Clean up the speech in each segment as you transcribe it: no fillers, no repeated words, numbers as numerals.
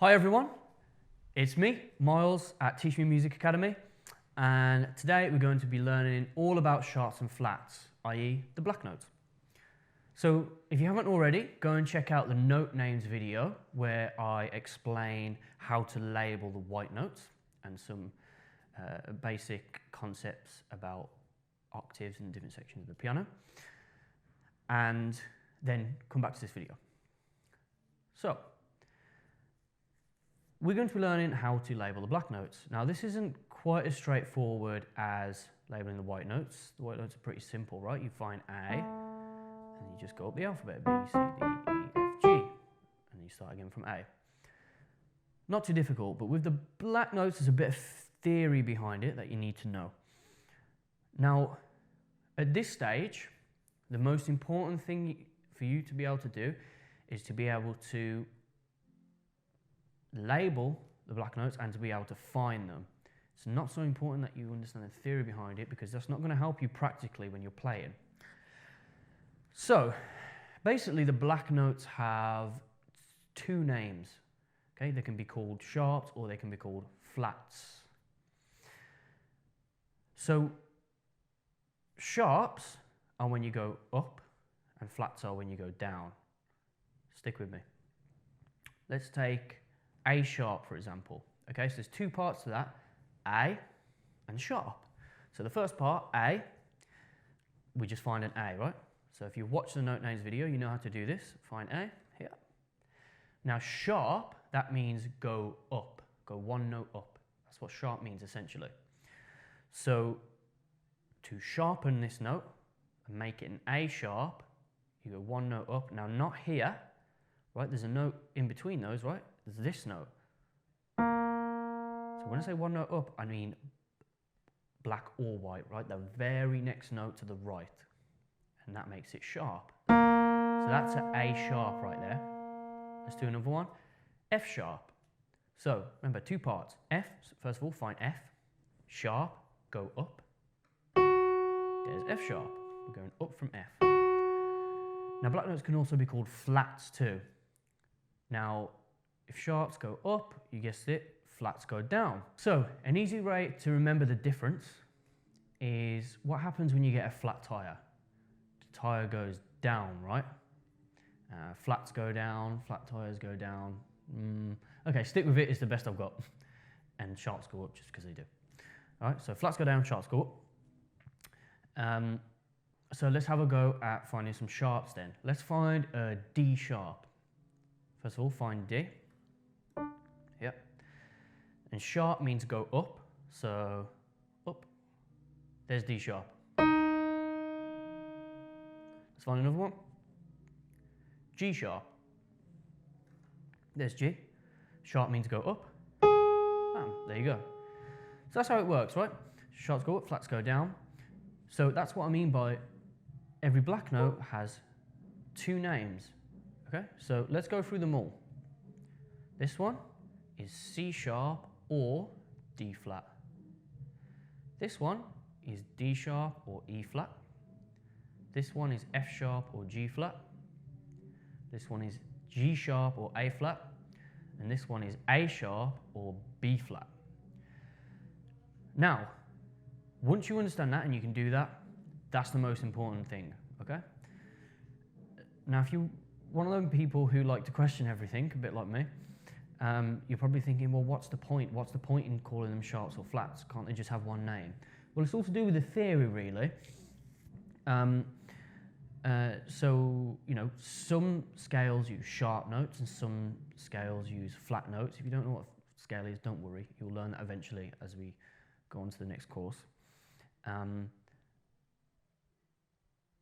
Hi everyone, it's me, Miles at Teach Me Music Academy, and today we're going to be learning all about sharps and flats, i.e. the black notes. So if you haven't already, go and check out the note names video where I explain how to label the white notes and some basic concepts about octaves and different sections of the piano, and then come back to this video. So we're going to be learning how to label the black notes. Now this isn't quite as straightforward as labeling the white notes. The white notes are pretty simple, right? You find A, and you just go up the alphabet, B, C, D, E, F, G, and you start again from A. Not too difficult, but with the black notes there's a bit of theory behind it that you need to know. Now, at this stage, the most important thing for you to be able to do is to be able to label the black notes and to be able to find them. It's not so important that you understand the theory behind it, because that's not going to help you practically when you're playing. So basically the black notes have two names. Okay, they can be called sharps or they can be called flats. So sharps are when you go up and flats are when you go down. Stick with me. Let's take A sharp, for example. Okay, so there's two parts to that, A and sharp. So the first part, A, we just find an A, right? So if you watch the note names video, you know how to do this. Find A, here. Now sharp, that means go up, go one note up. That's what sharp means essentially. So to sharpen this note and make it an A sharp, you go one note up. Now not here, right? There's a note in between those, right? There's this note. So when I say one note up, I mean black or white, right? The very next note to the right. And that makes it sharp. So that's an A sharp right there. Let's do another one. F sharp. So remember, two parts. F, first of all, find F. Sharp, go up. There's F sharp. We're going up from F. Now black notes can also be called flats too. Now, if sharps go up, you guessed it, flats go down. So an easy way to remember the difference is what happens when you get a flat tire. The tire goes down, right? Flats go down, flat tires go down. Okay, stick with it, it's the best I've got. And sharps go up just because they do. All right, so flats go down, sharps go up. So let's have a go at finding some sharps then. Let's find a D sharp. First of all, find D. Yep. And sharp means go up, so up. There's D sharp. Let's find another one. G sharp. There's G. Sharp means go up. Bam, there you go. So that's how it works, right? Sharps go up, flats go down. So that's what I mean by every black note has two names. Okay, so let's go through them all. This one is C sharp or D flat. This one is D sharp or E flat. This one is F sharp or G flat. This one is G sharp or A flat. And this one is A sharp or B flat. Now, once you understand that and you can do that, that's the most important thing, okay? Now, if you're one of those people who like to question everything, a bit like me, you're probably thinking, well, what's the point? What's the point in calling them sharps or flats? Can't they just have one name? Well, it's all to do with the theory, really. So, you know, some scales use sharp notes and some scales use flat notes. If you don't know what scale is, don't worry. You'll learn that eventually as we go on to the next course.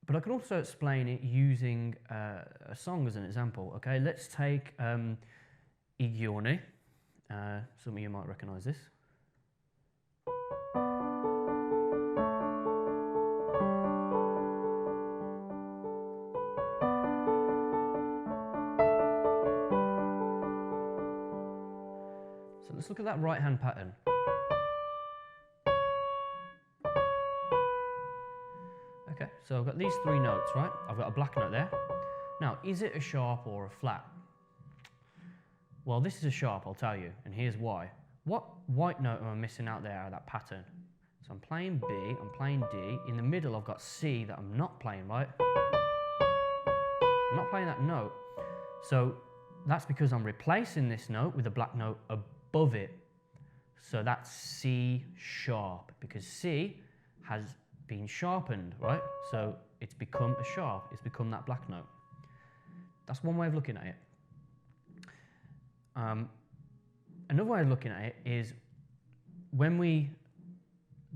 But I can also explain it using a song as an example. Okay, let's take Igione. Some of you might recognize this. So let's look at that right hand pattern. Okay, so I've got these three notes, right? I've got a black note there. Now, is it a sharp or a flat? Well, this is a sharp, I'll tell you, and here's why. What white note am I missing out there out of that pattern? So I'm playing B, I'm playing D. In the middle, I've got C that I'm not playing, right? I'm not playing that note. So that's because I'm replacing this note with a black note above it. So that's C sharp, because C has been sharpened, right? So it's become a sharp, it's become that black note. That's one way of looking at it. Another way of looking at it is when we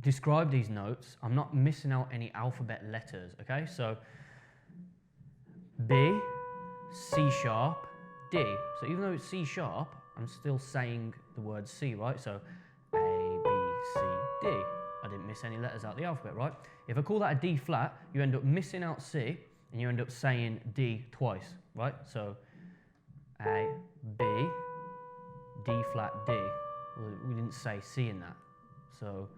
describe these notes, I'm not missing out any alphabet letters, okay? So B, C sharp, D. So even though it's C sharp, I'm still saying the word C, right? So A, B, C, D. I didn't miss any letters out of the alphabet, right? If I call that a D flat, you end up missing out C, and you end up saying D twice, right? So A, B, D flat, D. Well, we didn't say C in that. So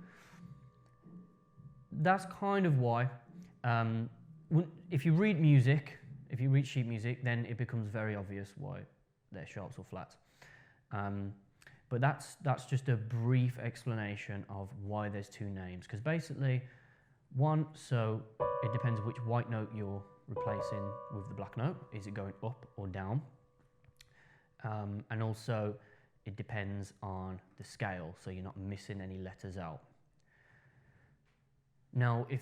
that's kind of why, if you read music, if you read sheet music, then it becomes very obvious why they're sharps or flats. But that's just a brief explanation of why there's two names. Because basically, one, so it depends which white note you're replacing with the black note. Is it going up or down? And also, it depends on the scale, so you're not missing any letters out. Now, if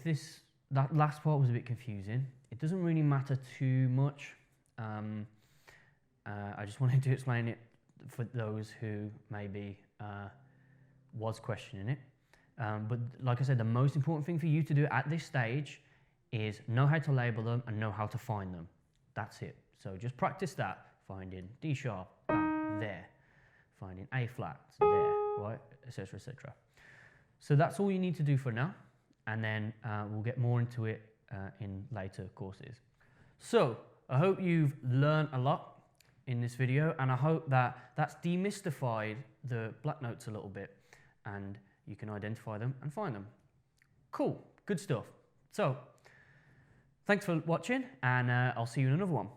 that last part was a bit confusing, it doesn't really matter too much. I just wanted to explain it for those who maybe was questioning it. But like I said, the most important thing for you to do at this stage is know how to label them and know how to find them. That's it. So just practice that, finding D sharp, bam, there. Finding A flat, there, right, etc., etc. So that's all you need to do for now, and then we'll get more into it in later courses. So I hope you've learned a lot in this video, and I hope that that's demystified the black notes a little bit, and you can identify them and find them. Cool, good stuff. So thanks for watching, and I'll see you in another one.